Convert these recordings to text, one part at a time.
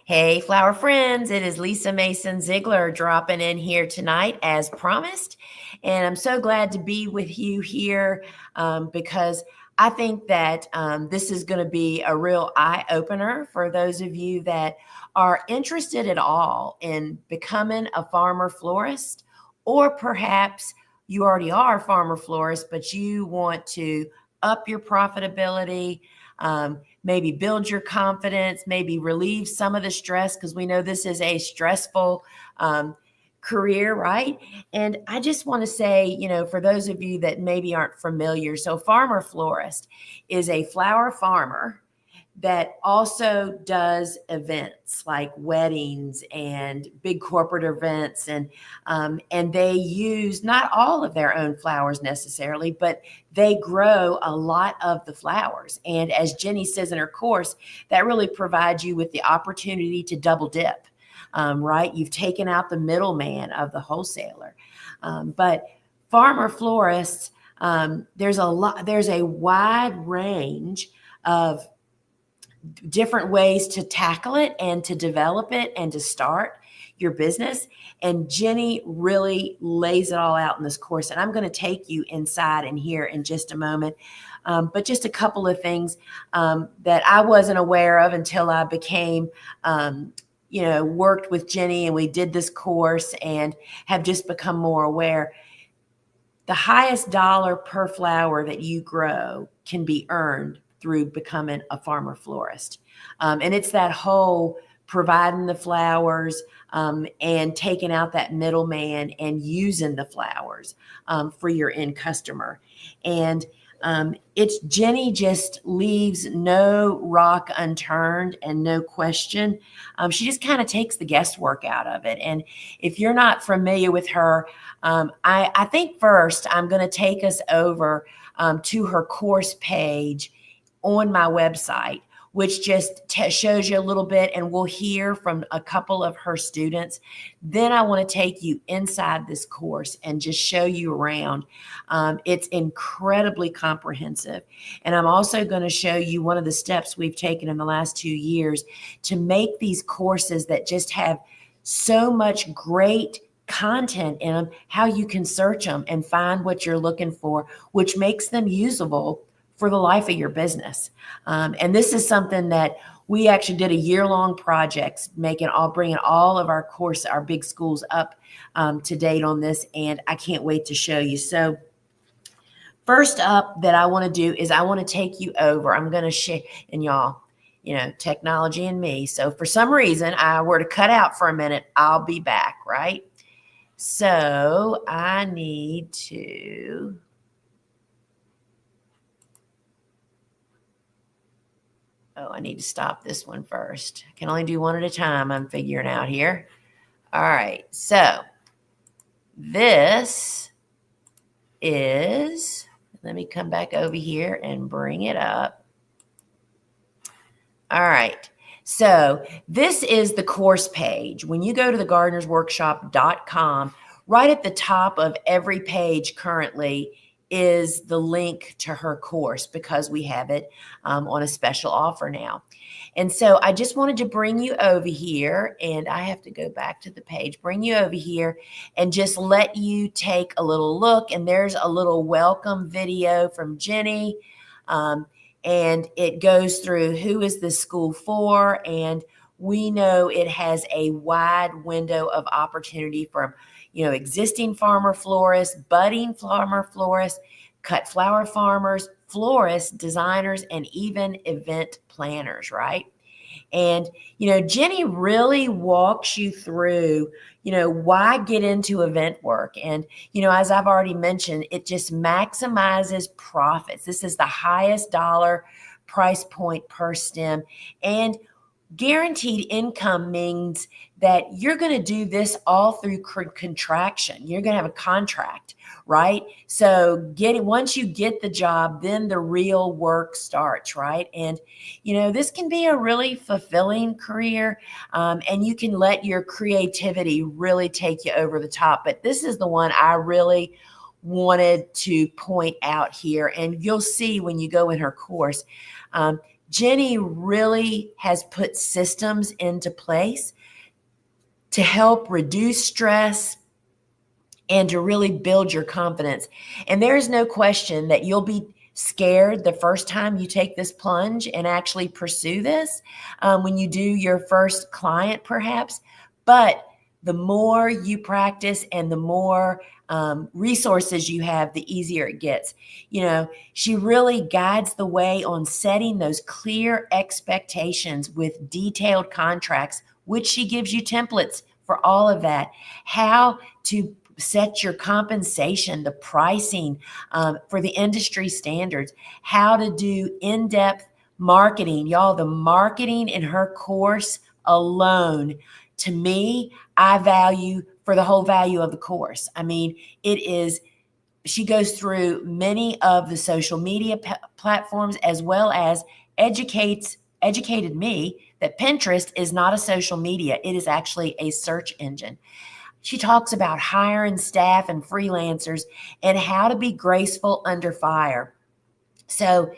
Hey, flower friends, it is Lisa Mason Ziegler dropping in here tonight as promised. And I'm so glad to be with you here because I think that this is going to be a real eye opener for those of you that are interested at all in becoming a farmer florist, or perhaps you already are a farmer florist, but you want to up your profitability. Maybe build your confidence, maybe relieve some of the stress, because we know this is a stressful career, right? And I just want to say, for those of you that maybe aren't familiar, so Farmer-Florist is a flower farmer that also does events like weddings and big corporate events, and they use not all of their own flowers necessarily, but they grow a lot of the flowers. And as Jennie says in her course, that really provides you with the opportunity to double dip, right? You've taken out the middleman of the wholesaler, but farmer florists, there's a wide range of different ways to tackle it and to develop it and to start your business. And Jennie really lays it all out in this course. And I'm going to take you inside and here in just a moment. But just a couple of things that I wasn't aware of until I became, worked with Jennie, and we did this course and have just become more aware. The highest dollar per flower that you grow can be earned through becoming a farmer florist. And it's that whole providing the flowers and taking out that middleman and using the flowers for your end customer. And Jennie just leaves no rock unturned and no question. She just kind of takes the guesswork out of it. And if you're not familiar with her, I think first I'm going to take us over to her course page on my website, which just shows you a little bit, and we'll hear from a couple of her students. Then I want to take you inside this course and just show you around. It's incredibly comprehensive. And I'm also going to show you one of the steps we've taken in the last 2 years to make these courses that just have so much great content in them, how you can search them and find what you're looking for, which makes them usable for the life of your business. And this is something that we actually did a year-long project, bringing all of our big schools up to date on this. And I can't wait to show you. So first up that I want to do is I want to take you over. I'm going to share, and y'all, technology and me. So for some reason I were to cut out for a minute, I'll be back, right? So I need to I need to stop this one first. I can only do one at a time, I'm figuring out here. All right, so this is, let me come back over here and bring it up. All right, so this is the course page. When you go to thegardenersworkshop.com, right at the top of every page currently is the link to her course, because we have it on a special offer now. And so I just wanted to bring you over here, and I have to go back to the page, bring you over here and just let you take a little look. And there's a little welcome video from Jennie. And it goes through who is this school for. And we know it has a wide window of opportunity from existing farmer florists, budding farmer florists, cut flower farmers, florists, designers, and even event planners, right? And, Jennie really walks you through, why get into event work. And, as I've already mentioned, it just maximizes profits. This is the highest dollar price point per stem. And guaranteed income means that you're going to do this all through contraction. You're going to have a contract, right? So once you get the job, then the real work starts, right? And, this can be a really fulfilling career, and you can let your creativity really take you over the top. But this is the one I really wanted to point out here. And you'll see when you go in her course, Jennie really has put systems into place to help reduce stress and to really build your confidence. And there is no question that you'll be scared the first time you take this plunge and actually pursue this, when you do your first client perhaps. But the more you practice and the more resources you have, the easier it gets. You know, she really guides the way on setting those clear expectations with detailed contracts, which she gives you templates for all of that. How to set your compensation, the pricing for the industry standards, how to do in-depth marketing. Y'all, the marketing in her course alone, to me, I value for the whole value of the course. I mean, it is, she goes through many of the social media platforms, as well as educated me that Pinterest is not a social media. It is actually a search engine. She talks about hiring staff and freelancers and how to be graceful under fire. So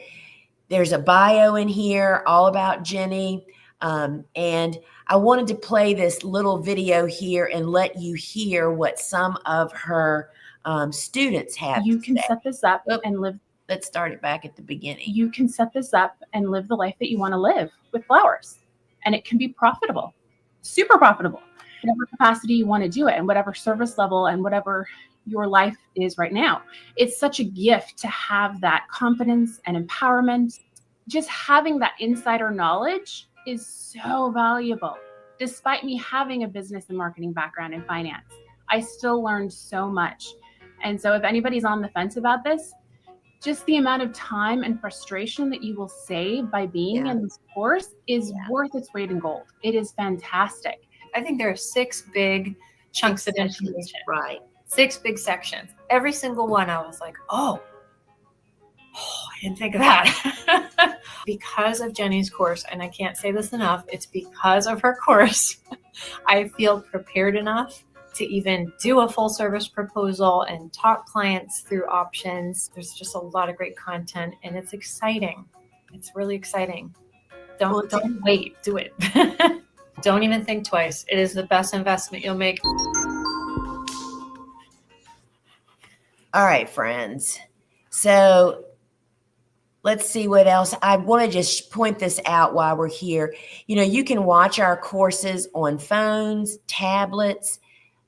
there's a bio in here all about Jennie. And I wanted to play this little video here and let you hear what some of her students have. You can set this up and live. Let's start it back at the beginning. You can set this up and live the life that you want to live with flowers. And it can be profitable, super profitable. Whatever capacity you want to do it, and whatever service level and whatever your life is right now. It's such a gift to have that confidence and empowerment. Just having that insider knowledge is so valuable. Despite me having a business and marketing background in finance, I still learned so much. And so if anybody's on the fence about this, just the amount of time and frustration that you will save by being in this course is worth its weight in gold. It is fantastic. I think there are 6 big chunks of information. Right. 6 big sections. Every single one, I was like, oh, I didn't think of that. Because of Jennie's course, and I can't say this enough, it's because of her course, I feel prepared enough to even do a full service proposal and talk clients through options. There's just a lot of great content, and it's exciting. It's really exciting. Don't wait, do it. Don't even think twice. It is the best investment you'll make. All right, friends. So let's see what else. I want to just point this out while we're here. You know, you can watch our courses on phones, tablets,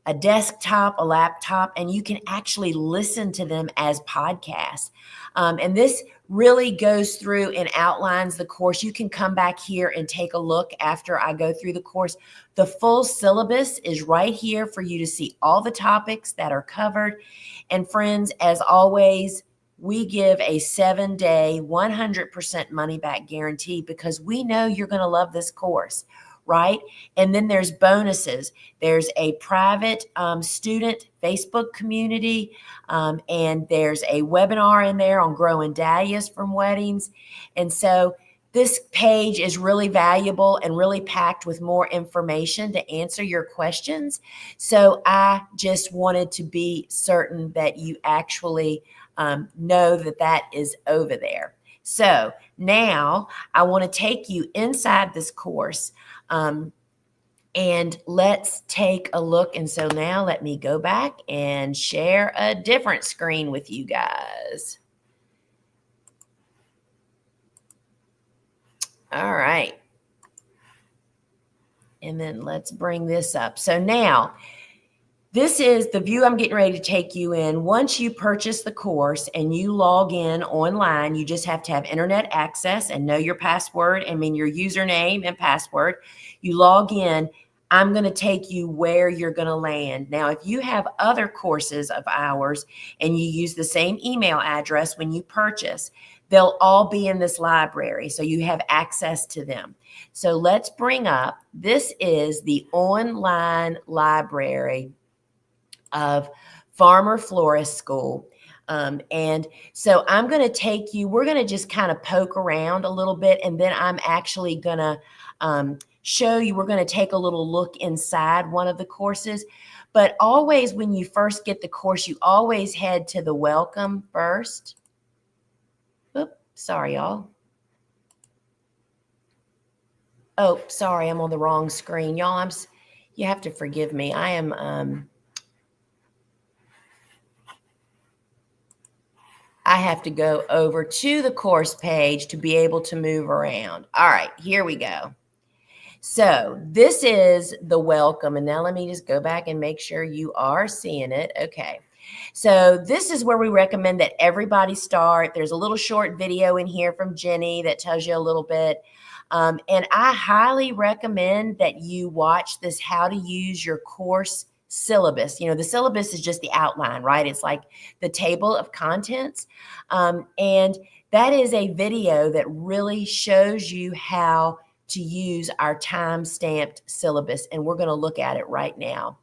a desktop, a laptop, and you can actually listen to them as podcasts. And this really goes through and outlines the course. You can come back here and take a look after I go through the course. The full syllabus is right here for you to see all the topics that are covered. And friends, as always, we give a 7-day, 100% money back guarantee because we know you're going to love this course, right? And then there's bonuses. There's a private student Facebook community, and there's a webinar in there on growing dahlias from weddings. And so this page is really valuable and really packed with more information to answer your questions. So I just wanted to be certain that you actually know that that is over there. So now I want to take you inside this course, and let's take a look. And so now let me go back and share a different screen with you guys. All right. And then let's bring this up. So now, this is the view I'm getting ready to take you in. Once you purchase the course and you log in online, you just have to have internet access and know your password, your username and password. You log in. I'm going to take you where you're going to land. Now, if you have other courses of ours and you use the same email address when you purchase, they'll all be in this library, so you have access to them. So let's bring up, this is the online library of Farmer-Florist School. And so I'm going to take you, we're going to just kind of poke around a little bit, and then I'm actually going to show you, we're going to take a little look inside one of the courses. But always when you first get the course, you always head to the welcome first. Oops, sorry, y'all. Oh, sorry, I'm on the wrong screen. Y'all, you have to forgive me. I have to go over to the course page to be able to move around. All right, here we go. So this is the welcome. And now let me just go back and make sure you are seeing it. Okay. So this is where we recommend that everybody start. There's a little short video in here from Jennie that tells you a little bit. And I highly recommend that you watch this how to use your course syllabus. The syllabus is just the outline, right? It's like the table of contents. And that is a video that really shows you how to use our time-stamped syllabus. And we're going to look at it right now.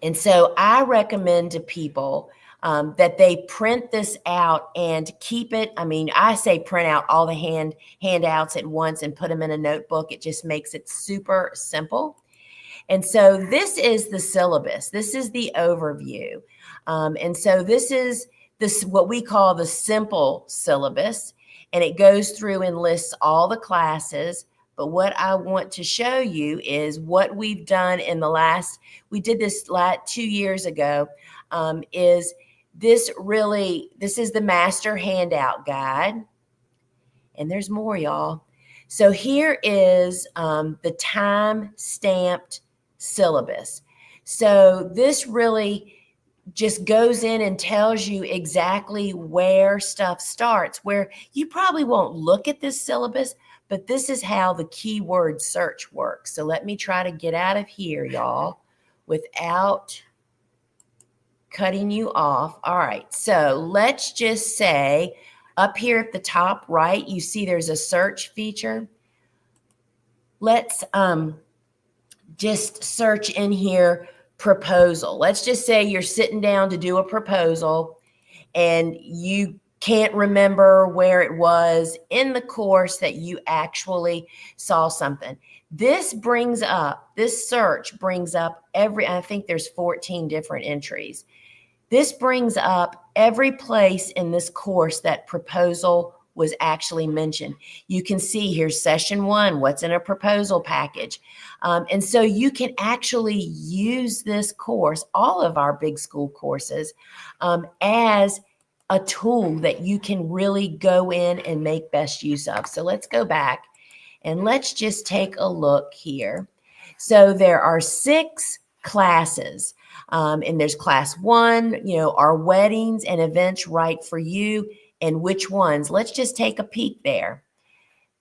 And so I recommend to people that they print this out and keep it. I mean, I say print out all the handouts at once and put them in a notebook. It just makes it super simple. And so this is the syllabus. This is the overview. And so this is what we call the simple syllabus. And it goes through and lists all the classes. But what I want to show you is what we've done in we did this 2 years ago, this is the master handout guide. And there's more, y'all. So here is the time-stamped syllabus. So this really just goes in and tells you exactly where stuff starts, where you probably won't look at this syllabus, but this is how the keyword search works. So let me try to get out of here, y'all, without cutting you off. All right, so let's just say up here at the top right, you see there's a search feature. Let's just search in here proposal. Let's just say you're sitting down to do a proposal and you can't remember where it was in the course that you actually saw something. This search brings up I think there's 14 different entries. This brings up every place in this course that proposal was actually mentioned. You can see here's session 1, what's in a proposal package. And so you can actually use this course, all of our big school courses, as a tool that you can really go in and make best use of. So let's go back and let's just take a look here. So there are 6 classes, and there's class 1, are weddings and events right for you, and which ones? Let's just take a peek there.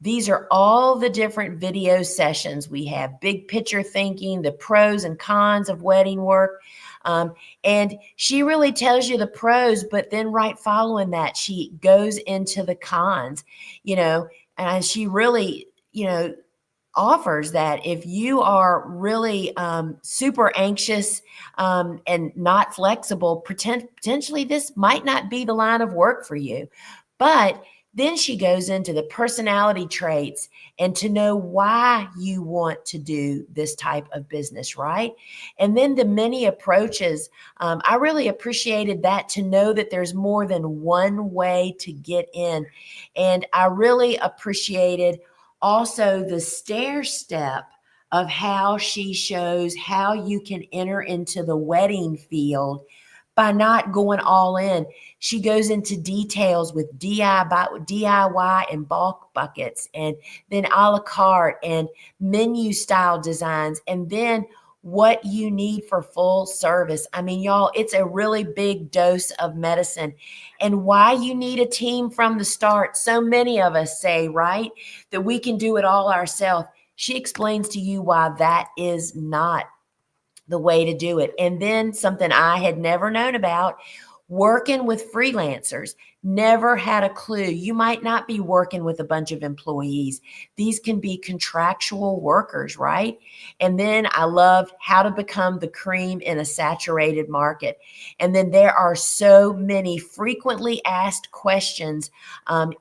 These are all the different video sessions we have. Big picture thinking, the pros and cons of wedding work. And she really tells you the pros, but then right following that, she goes into the cons, and she really, offers that if you are really super anxious and not flexible, potentially this might not be the line of work for you. But then she goes into the personality traits and to know why you want to do this type of business, right? And then the many approaches. I really appreciated that, to know that there's more than one way to get in. And I really appreciated also the stair step of how she shows how you can enter into the wedding field by not going all in. She goes into details with DIY and bulk buckets, and then a la carte and menu style designs, and then what you need for full service. I mean, y'all, it's a really big dose of medicine. And why you need a team from the start. So many of us say, right, that we can do it all ourselves. She explains to you why that is not the way to do it. And then something I had never known about, working with freelancers. Never had a clue. You might not be working with a bunch of employees. These can be contractual workers, right? And then I loved how to become the cream in a saturated market. And then there are so many frequently asked questions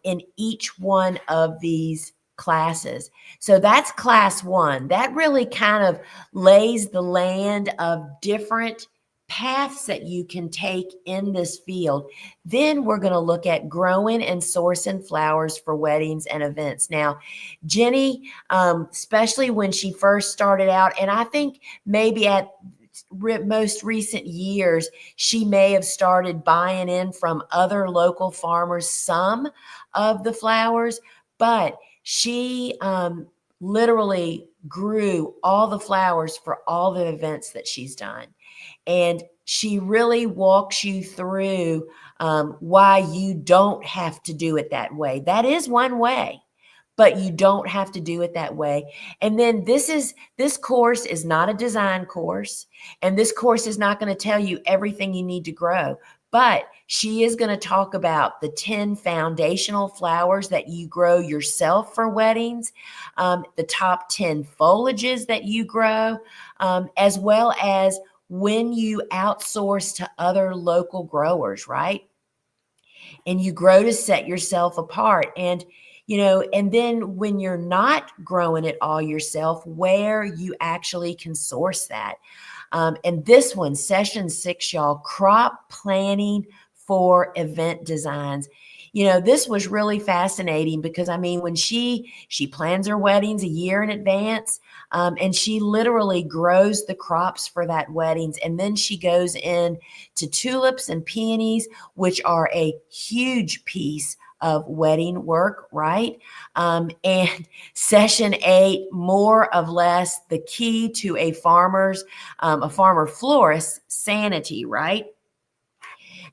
in each one of these classes. So that's class 1. That really kind of lays the land of different paths that you can take in this field. Then we're going to look at growing and sourcing flowers for weddings and events. Now, Jennie, especially when she first started out, and I think maybe at most recent years, she may have started buying in from other local farmers some of the flowers, but she literally grew all the flowers for all the events that she's done. And she really walks you through why you don't have to do it that way. That is one way, but you don't have to do it that way. And then this course is not a design course, and this course is not going to tell you everything you need to grow, but she is going to talk about the 10 foundational flowers that you grow yourself for weddings, the top 10 foliages that you grow, as well as when you outsource to other local growers, right? And you grow to set yourself apart. And and then when you're not growing it all yourself, where you actually can source that. And this one, session 6, y'all, crop planning for event designs. This was really fascinating because, when she plans her weddings a year in advance, and she literally grows the crops for that weddings. And then she goes in to tulips and peonies, which are a huge piece of wedding work, right? And session 8, more of less, the key to a farmer-florist sanity, right?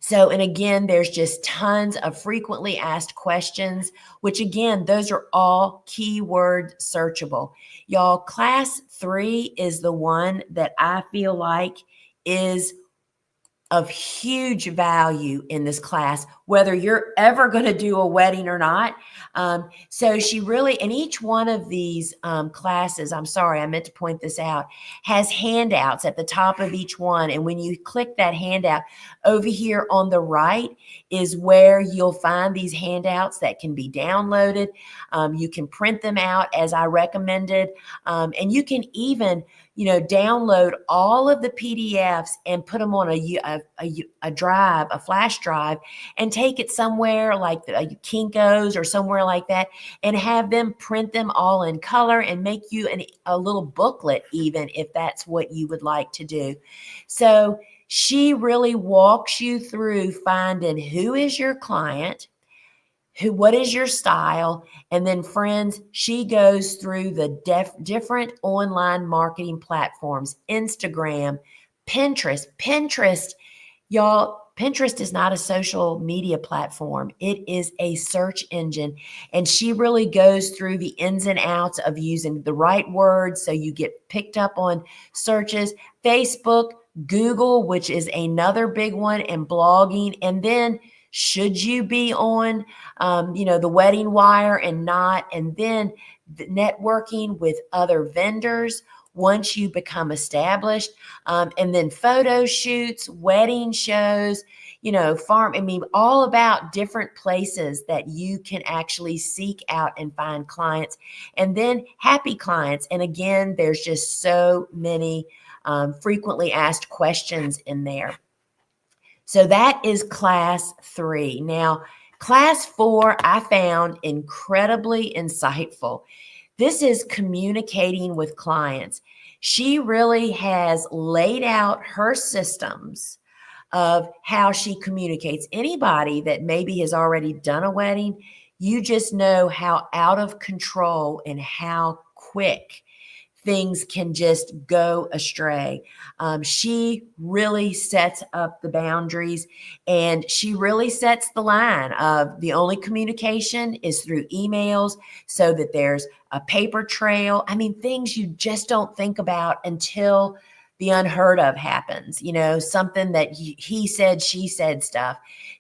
So, and again, there's just tons of frequently asked questions, which again, those are all keyword searchable. Y'all, class 3 is the one that I feel like is of huge value in this class, whether you're ever going to do a wedding or not. So she really, in each one of these classes, I'm sorry, I meant to point this out, has handouts at the top of each one. And when you click that handout, over here on the right is where you'll find these handouts that can be downloaded. You can print them out as I recommended. And you can even download all of the PDFs and put them on a drive, a flash drive, and take it somewhere like Kinko's or somewhere like that, and have them print them all in color and make you a little booklet, even if that's what you would like to do. So she really walks you through finding who is your client, what is your style? And then, friends, she goes through the different online marketing platforms, Instagram, Pinterest. Y'all, Pinterest is not a social media platform. It is a search engine. And she really goes through the ins and outs of using the right words so you get picked up on searches. Facebook, Google, which is another big one, and blogging. And then should you be on, the Wedding Wire and not, and then the networking with other vendors once you become established, and then photo shoots, wedding shows, all about different places that you can actually seek out and find clients, and then happy clients. And again, there's just so many frequently asked questions in there. So that is class 3. Now, class 4, I found incredibly insightful. This is communicating with clients. She really has laid out her systems of how she communicates. Anybody that maybe has already done a wedding, you just know how out of control and how quick things can just go astray. She really sets up the boundaries, and she really sets the line of the only communication is through emails, so that there's a paper trail. Things you just don't think about until the unheard of happens, something that he said, she said stuff.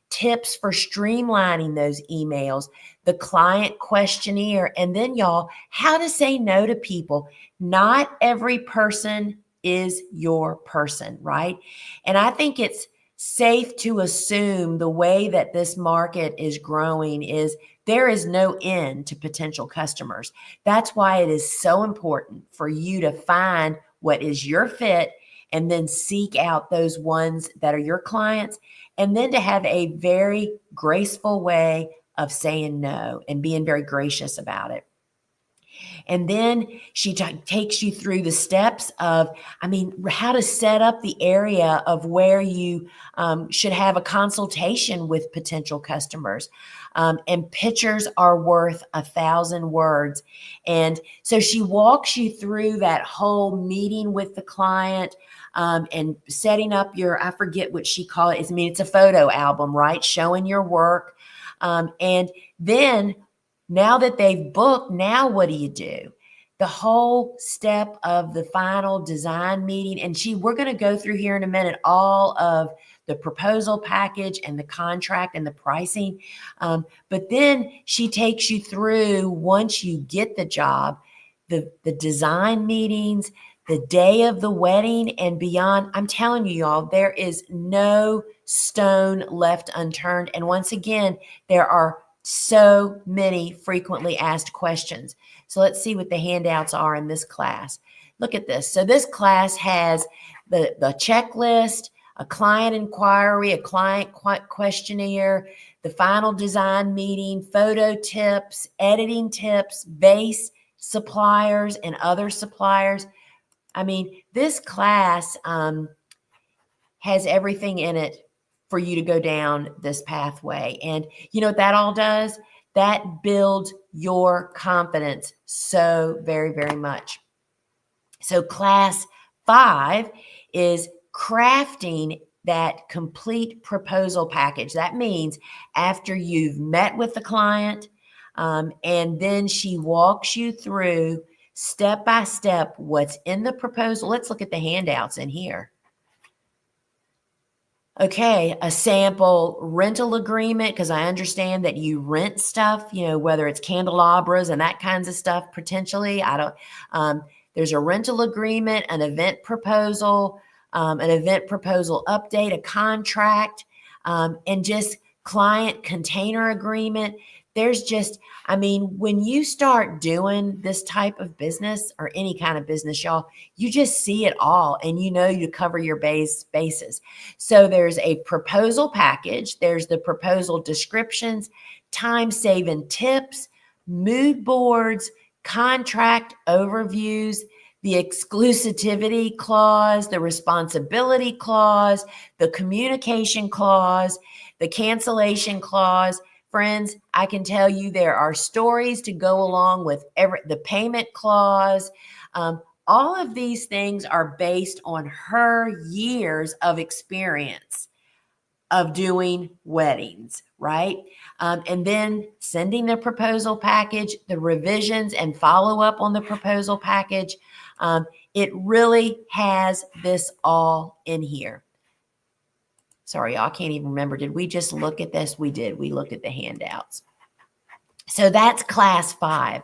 Tips for streamlining those emails, the client questionnaire, and then, y'all, how to say no to people. Not every person is your person, right? And I think it's safe to assume the way that this market is growing is there is no end to potential customers. That's why it is so important for you to find what is your fit and then seek out those ones that are your clients, and then to have a very graceful way of saying no and being very gracious about it. And then she takes you through the steps of, how to set up the area of where you should have a consultation with potential customers. And pictures are worth 1,000 words. And so she walks you through that whole meeting with the client, and setting up I forget what she called it. It's a photo album, right? Showing your work. And then now that they've booked, now what do you do? The whole step of the final design meeting. And we're going to go through here in a minute all of the proposal package and the contract and the pricing. But then she takes you through, once you get the job, the design meetings, the day of the wedding and beyond. I'm telling you, y'all, there is no stone left unturned. And once again, there are so many frequently asked questions. So let's see what the handouts are in this class. Look at this. So this class has the checklist, a client inquiry, a client questionnaire, the final design meeting, photo tips, editing tips, base suppliers and other suppliers. This class has everything in it for you to go down this pathway. And you know what that all does? That builds your confidence so very, very much. So class 5 is crafting that complete proposal package. That means after you've met with the client, and then she walks you through step by step what's in the proposal. Let's look at the handouts in here. Okay, a sample rental agreement, because I understand that you rent stuff, whether it's candelabras and that kinds of stuff, potentially. There's a rental agreement, an event proposal update, a contract, and just client container agreement. There's just, when you start doing this type of business or any kind of business, y'all, you just see it all and you cover your bases. So there's a proposal package, there's the proposal descriptions, time-saving tips, mood boards, contract overviews, the exclusivity clause, the responsibility clause, the communication clause, the cancellation clause. Friends, I can tell you there are stories to go along with the payment clause. All of these things are based on her years of experience of doing weddings, right? And then sending the proposal package, the revisions and follow up on the proposal package. It really has this all in here. Sorry, y'all, I can't even remember. Did we just look at this? We did. We looked at the handouts. So that's class 5.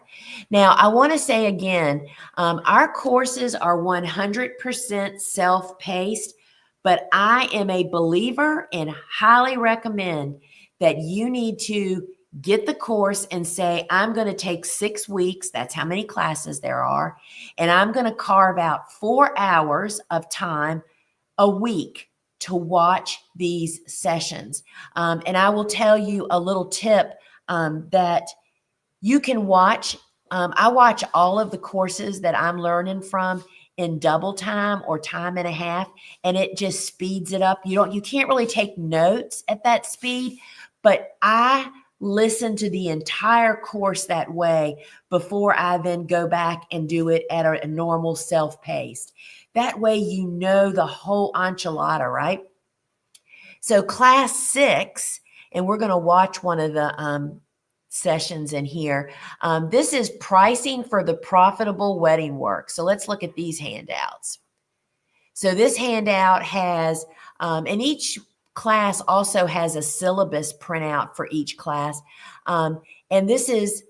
Now, I want to say again, our courses are 100% self-paced, but I am a believer and highly recommend that you need to get the course and say, I'm going to take 6 weeks. That's how many classes there are. And I'm going to carve out 4 hours of time a week to watch these sessions. And I will tell you a little tip that you can watch. I watch all of the courses that I'm learning from in double time or time and a half, and it just speeds it up. You can't really take notes at that speed, but I listen to the entire course that way before I then go back and do it at a normal self-paced. That way, the whole enchilada, right? So class 6, and we're going to watch one of the sessions in here. This is pricing for the profitable wedding work. So let's look at these handouts. So this handout has, and each class also has a syllabus printout for each class. And this is,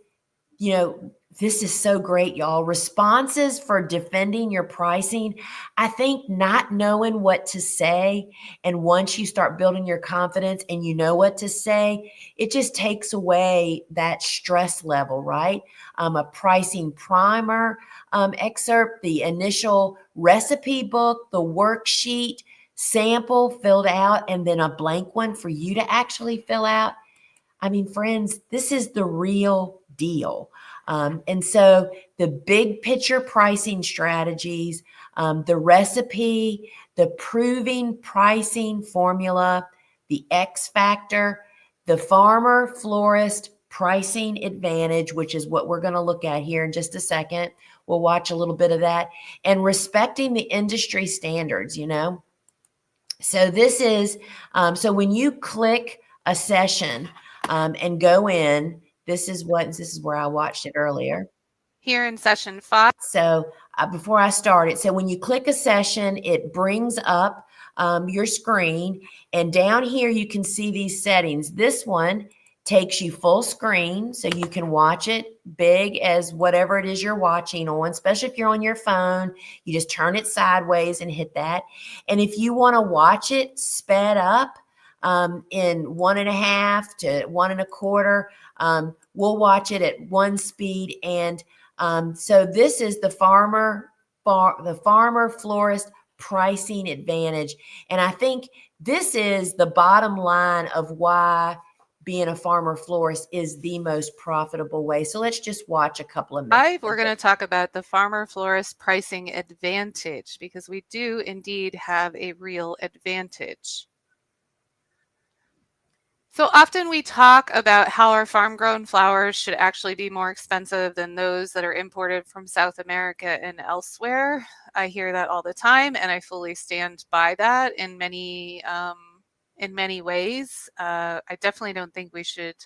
This is so great, y'all. Responses for defending your pricing. I think not knowing what to say, and once you start building your confidence and you know what to say, it just takes away that stress level, right? A pricing primer excerpt, the initial recipe book, the worksheet, sample filled out, and then a blank one for you to actually fill out. I mean, friends, this is the real deal. And so the big picture pricing strategies, the recipe, the proving pricing formula, the X factor, the farmer-florist pricing advantage, which is what we're going to look at here in just a second. We'll watch a little bit of that, and respecting the industry standards, you know. So this is, so when you click a session and go in, this is where I watched it earlier. Here in session 5. So before I started, so when you click a session, it brings up your screen, and down here you can see these settings. This one takes you full screen, so you can watch it big as whatever it is you're watching on, especially if you're on your phone. You just turn it sideways and hit that. And if you want to watch it sped up in 1.5 to 1.25, we'll watch it at one speed. And so this is the farmer-florist pricing advantage. And I think this is the bottom line of why being a farmer florist is the most profitable way. So let's just watch a couple of minutes. We're going to talk about the farmer florist pricing advantage, because we do indeed have a real advantage. So often we talk about how our farm grown flowers should actually be more expensive than those that are imported from South America and elsewhere. I hear that all the time, and I fully stand by that in many ways. I definitely don't think we should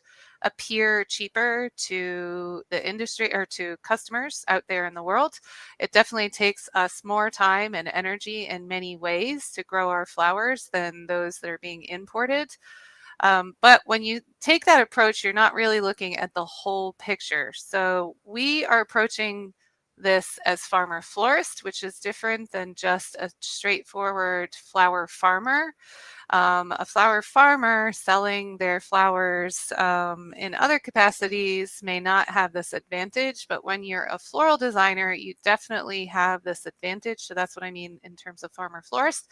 appear cheaper to the industry or to customers out there in the world. It definitely takes us more time and energy in many ways to grow our flowers than those that are being imported. But when you take that approach, you're not really looking at the whole picture. So we are approaching this as farmer florist, which is different than just a straightforward flower farmer. A flower farmer selling their flowers in other capacities may not have this advantage, but when you're a floral designer, you definitely have this advantage. So that's what I mean in terms of farmer florist.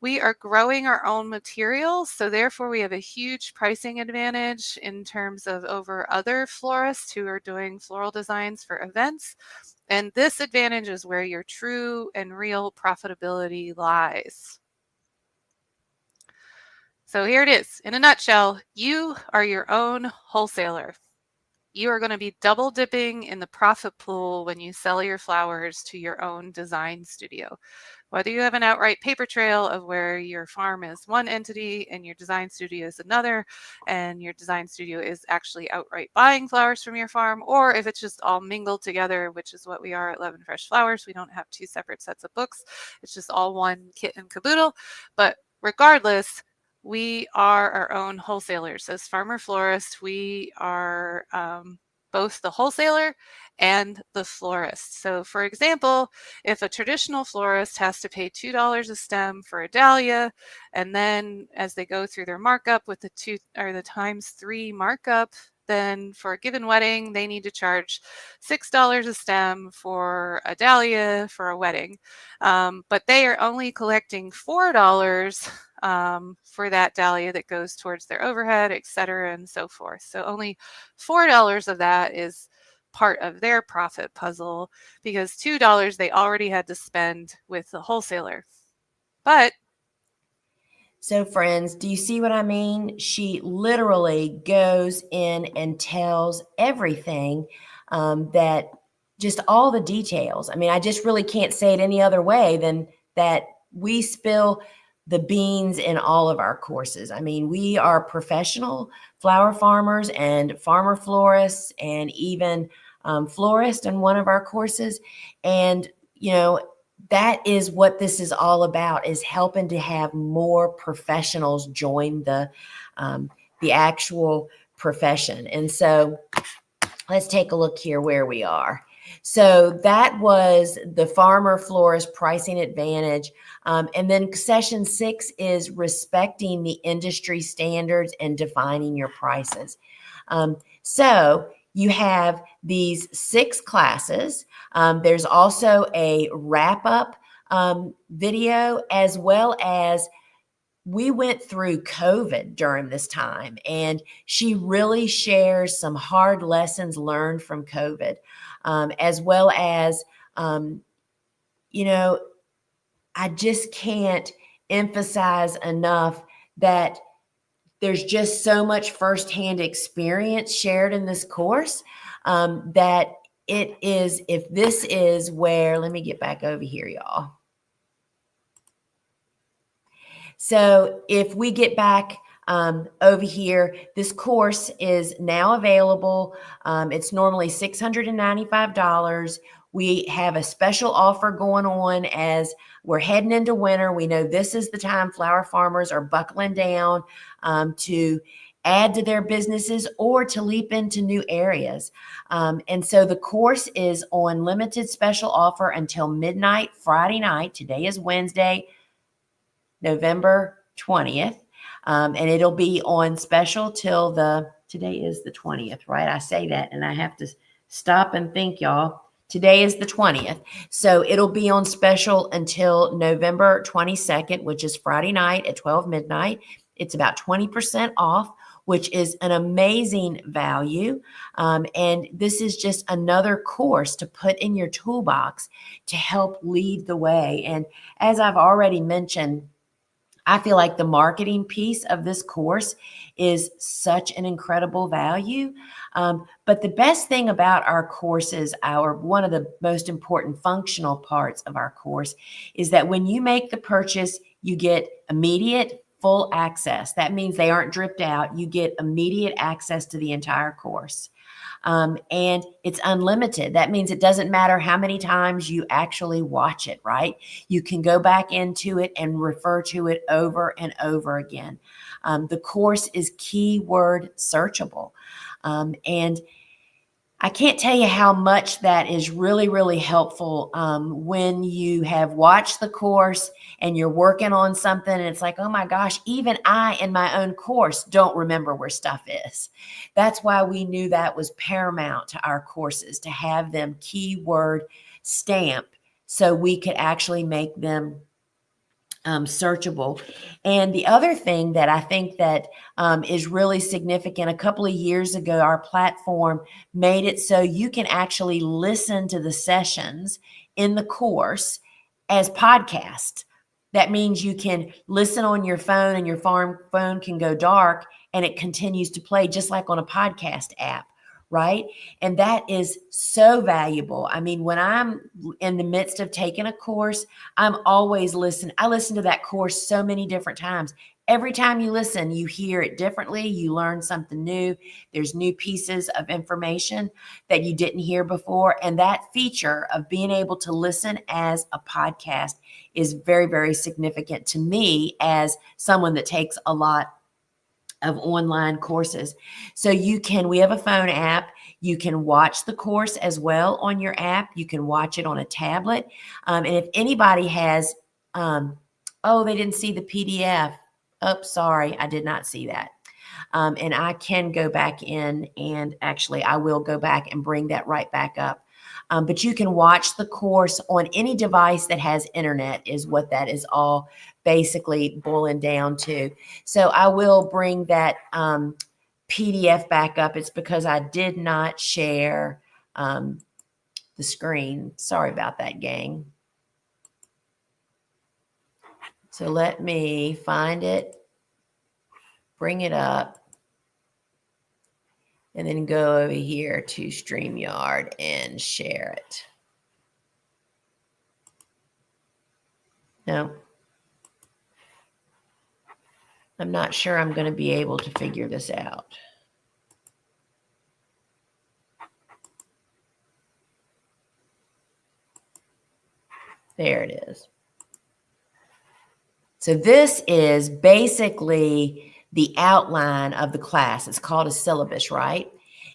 We are growing our own materials, so therefore we have a huge pricing advantage in terms of over other florists who are doing floral designs for events. And this advantage is where your true and real profitability lies. So here it is. In a nutshell, you are your own wholesaler. You are going to be double dipping in the profit pool when you sell your flowers to your own design studio. Whether you have an outright paper trail of where your farm is one entity and your design studio is another, and your design studio is actually outright buying flowers from your farm, or if it's just all mingled together, which is what we are at Love and Fresh Flowers. We don't have two separate sets of books. It's just all one kit and caboodle. But regardless, we are our own wholesalers. As farmer florist, we are both the wholesaler and the florist. So for example, if a traditional florist has to pay $2 a stem for a dahlia, and then as they go through their markup with the ×3 markup, then for a given wedding, they need to charge $6 a stem for a dahlia for a wedding. But they are only collecting $4 for that dahlia that goes towards their overhead, etc., and so forth. So only $4 of that is part of their profit puzzle, because $2 they already had to spend with the wholesaler. But so friends, do you see what I mean? She literally goes in and tells everything, that just all the details. I mean, I just really can't say it any other way than that we spill the beans in all of our courses. I mean, we are professional flower farmers and farmer florists, and even florist in one of our courses. And, you know, that is what this is all about, is helping to have more professionals join the actual profession. And so let's take a look here where we are. So that was the Farmer-Florist pricing advantage. And then session 6 is respecting the industry standards and defining your prices. So you have these 6 classes. There's also a wrap-up video, as well as we went through COVID during this time, and she really shares some hard lessons learned from COVID, as well as, you know, I just can't emphasize enough that there's just so much firsthand experience shared in this course, that it is, if this is where, let me get back over here, y'all. So if we get back over here, this course is now available. It's normally $695. We have a special offer going on as we're heading into winter. We know this is the time flower farmers are buckling down to add to their businesses or to leap into new areas. And so the course is on limited special offer until midnight Friday night. Today is Wednesday, November 20th. And it'll be on special till today is the 20th, right? I say that and I have to stop and think, y'all. Today is the 20th. So it'll be on special until November 22nd, which is Friday night at 12 midnight. It's about 20% off, which is an amazing value. And this is just another course to put in your toolbox to help lead the way. And as I've already mentioned, I feel like the marketing piece of this course is such an incredible value. But the best thing about our courses, one of the most important functional parts of our course, is that when you make the purchase, you get immediate full access. That means they aren't dripped out. You get immediate access to the entire course. And it's unlimited. That means it doesn't matter how many times you actually watch it, right? You can go back into it and refer to it over and over again. The course is keyword searchable. And I can't tell you how much that is really, really helpful when you have watched the course and you're working on something and it's like, oh my gosh, even I in my own course don't remember where stuff is. That's why we knew that was paramount to our courses, to have them keyword stamp so we could actually make them searchable. And the other thing that I think that is really significant, a couple of years ago, our platform made it so you can actually listen to the sessions in the course as podcasts. That means you can listen on your phone and your phone can go dark and it continues to play just like on a podcast app, right? And that is so valuable. I mean, when I'm in the midst of taking a course, I'm always listening. I listen to that course so many different times. Every time you listen, you hear it differently. You learn something new. There's new pieces of information that you didn't hear before. And that feature of being able to listen as a podcast is very, very significant to me as someone that takes a lot of online courses. So we have a phone app. You can watch the course as well on your app. You can watch it on a tablet. And if anybody has, they didn't see the PDF. Oh, sorry, I did not see that. And I can go back in and actually I will go back and bring that right back up. But you can watch the course on any device that has internet is what that is all basically boiling down to. So I will bring that PDF back up. It's because I did not share the screen. Sorry about that, gang. So let me find it, bring it up, and then go over here to StreamYard and share it. No. I'm not sure I'm going to be able to figure this out. There it is. So this is basically the outline of the class. It's called a syllabus, right?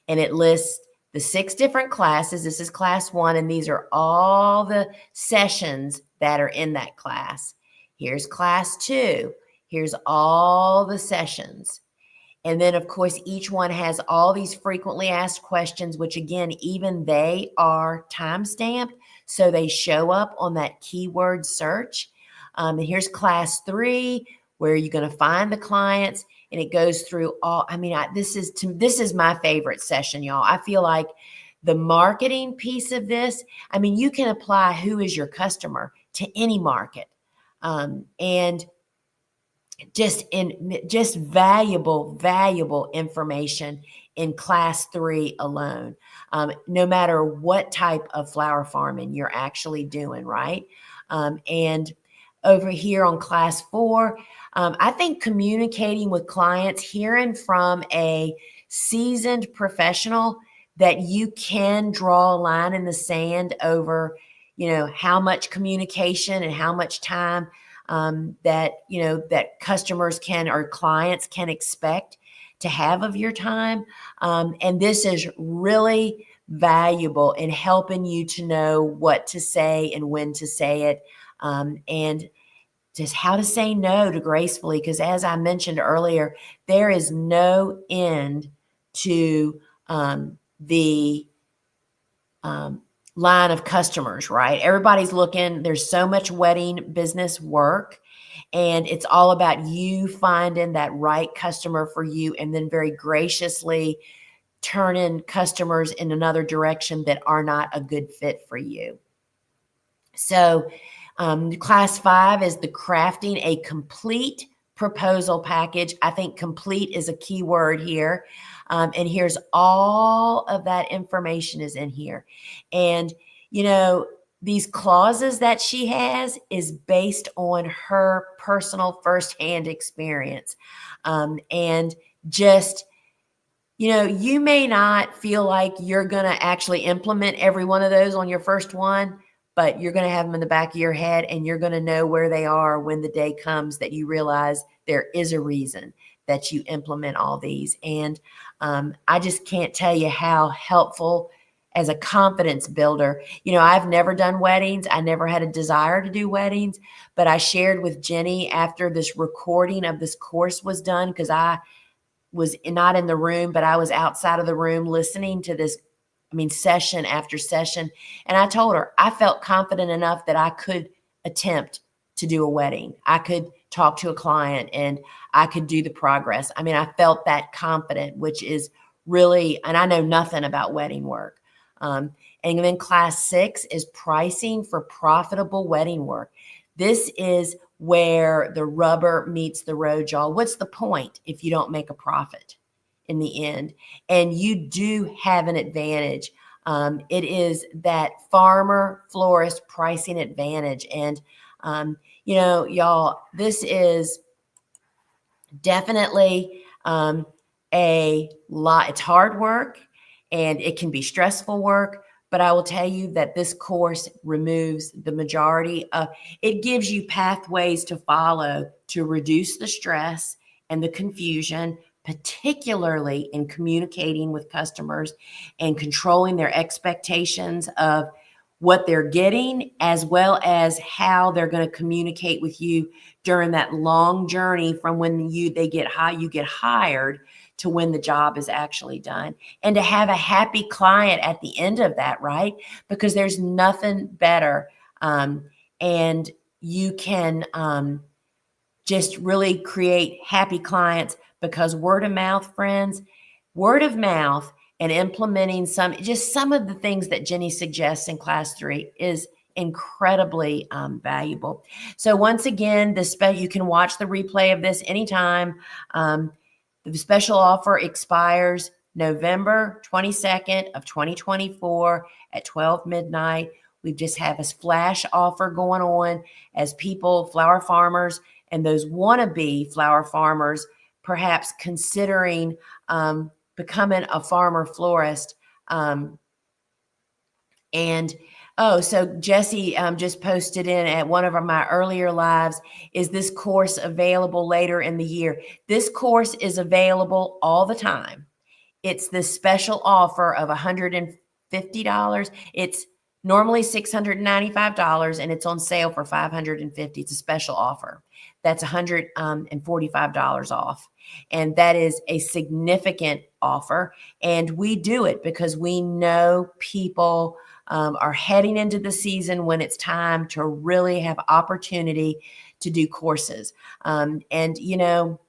And it lists the 6 different classes. This is class 1, and these are all the sessions that are in that class. Here's class 2. Here's all the sessions. And then, of course, each one has all these frequently asked questions, which again, even they are time-stamped, so they show up on that keyword search. And here's class 3, where you're going to find the clients, and it goes through all. I mean, this is my favorite session, y'all. I feel like the marketing piece of this. I mean, you can apply who is your customer to any market, and just valuable information in class 3 alone, no matter what type of flower farming you're actually doing, right? And over here on class 4, I think communicating with clients, hearing from a seasoned professional that you can draw a line in the sand over, how much communication and how much time that customers can or clients can expect to have of your time. And this is really valuable in helping you to know what to say and when to say it, and just how to say no to gracefully. Because as I mentioned earlier, there is no end to the line of customers, right? Everybody's looking. There's so much wedding business work, and it's all about you finding that right customer for you, and then very graciously turning customers in another direction that are not a good fit for you. So class 5 is the crafting a complete proposal package. I think complete is a key word here. And here's all of that information is in here. And, these clauses that she has is based on her personal firsthand experience. And just, you may not feel like you're going to actually implement every one of those on your first one, but you're going to have them in the back of your head, and you're going to know where they are when the day comes that you realize there is a reason that you implement all these. And I just can't tell you how helpful as a confidence builder. I've never done weddings. I never had a desire to do weddings, but I shared with Jennie after this recording of this course was done, because I was not in the room, but I was outside of the room listening to this, session after session. And I told her I felt confident enough that I could attempt to do a wedding. I could talk to a client and I could do the progress. I felt that confident, which is really, and I know nothing about wedding work. And then class 6 is pricing for profitable wedding work. This is where the rubber meets the road, y'all. What's the point if you don't make a profit in the end? And you do have an advantage. It is that farmer-florist pricing advantage. And, y'all, this is definitely a lot. It's hard work, and it can be stressful work, but I will tell you that this course removes the majority of, it gives you pathways to follow to reduce the stress and the confusion, particularly in communicating with customers and controlling their expectations of what they're getting, as well as how they're going to communicate with you during that long journey from when you get hired to when the job is actually done, and to have a happy client at the end of that, right? Because there's nothing better. And you can just really create happy clients, because word of mouth, friends, word of mouth and implementing some of the things that Jennie suggests in class 3 is incredibly valuable. So once again, you can watch the replay of this anytime. The special offer expires November 22nd of 2024 at 12 midnight. We just have a flash offer going on as people, flower farmers, and those wannabe flower farmers, perhaps considering becoming a farmer florist. So Jesse just posted in at one of my earlier lives, is this course available later in the year? This course is available all the time. it's the special offer of $150. It's normally $695, and it's on sale for $550. It's a special offer. That's $145 off. And that is a significant offer. And we do it because we know people are heading into the season when it's time to really have opportunity to do courses. And, you know,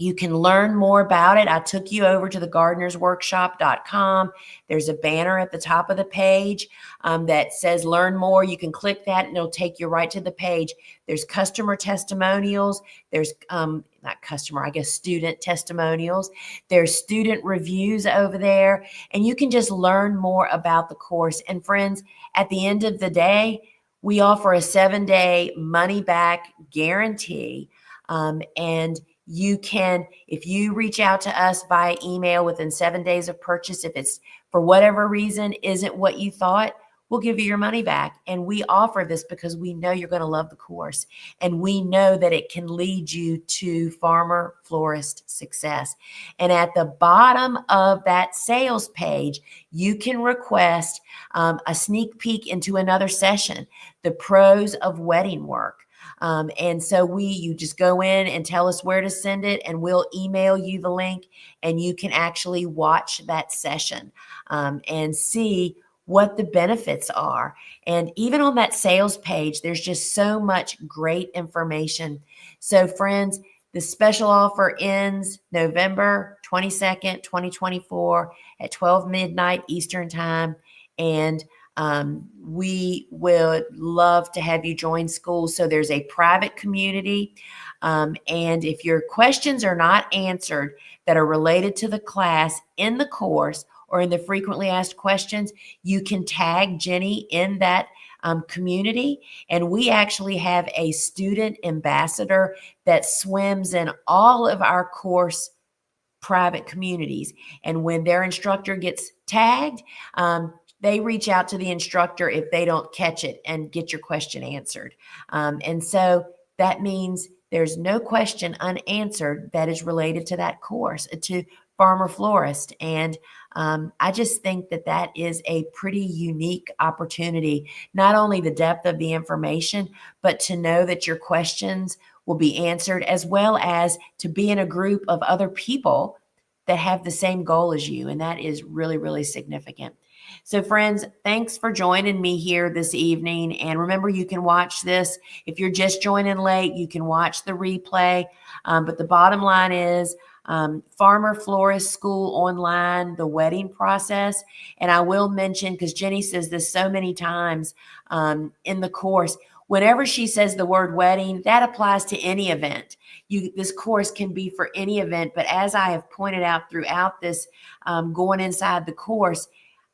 you can learn more about it. I took you over to the gardenersworkshop.com. There's a banner at the top of the page that says learn more. You can click that and it'll take you right to the page. There's customer testimonials. There's not customer, I guess student testimonials. There's student reviews over there. And you can just learn more about the course. And friends, at the end of the day, we offer a 7-day money-back guarantee. And you can, if you reach out to us via email within 7 days of purchase, if it's for whatever reason isn't what you thought, we'll give you your money back. And we offer this because we know you're going to love the course. And we know that it can lead you to Farmer-Florist success. And at the bottom of that sales page, you can request a sneak peek into another session, the pros of wedding work. And so you just go in and tell us where to send it, and we'll email you the link, and you can actually watch that session and see what the benefits are. And even on that sales page, there's just so much great information. So friends, the special offer ends November 22nd, 2024 at 12 midnight Eastern time. And we would love to have you join school. So there's a private community. And if your questions are not answered that are related to the class in the course or in the frequently asked questions, you can tag Jennie in that community. And we actually have a student ambassador that swims in all of our course private communities. And when their instructor gets tagged, they reach out to the instructor if they don't catch it and get your question answered. And so that means there's no question unanswered that is related to that course, to Farmer-Florist. And I just think that that is a pretty unique opportunity, not only the depth of the information, but to know that your questions will be answered, as well as to be in a group of other people that have the same goal as you. And that is really, really significant. So friends, thanks for joining me here this evening. And remember, you can watch this. If you're just joining late, you can watch the replay. But the bottom line is Farmer-Florist School Online, the wedding process. And I will mention, because Jennie says this so many times in the course, whenever she says the word wedding, that applies to any event. This course can be for any event. But as I have pointed out throughout this going inside the course,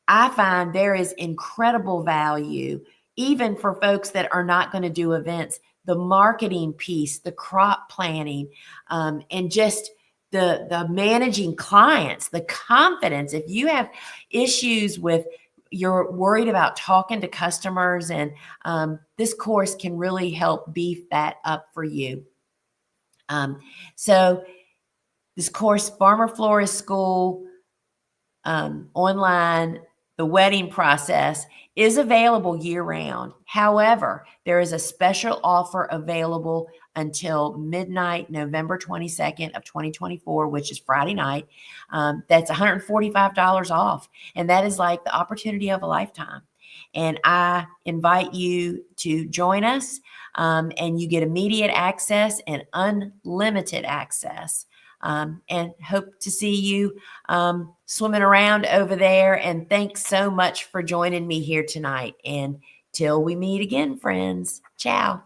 I find there is incredible value, even for folks that are not going to do events, the marketing piece, the crop planning, and just the managing clients, the confidence. If you have issues with, you're worried about talking to customers, and this course can really help beef that up for you. So this course, Farmer-Florist School Online, the wedding process, is available year-round. However, there is a special offer available until midnight, November 22nd of 2024, which is Friday night. That's $145 off. And that is like the opportunity of a lifetime. And I invite you to join us, and you get immediate access and unlimited access. And hope to see you swimming around over there. And thanks so much for joining me here tonight. And till we meet again, friends. Ciao.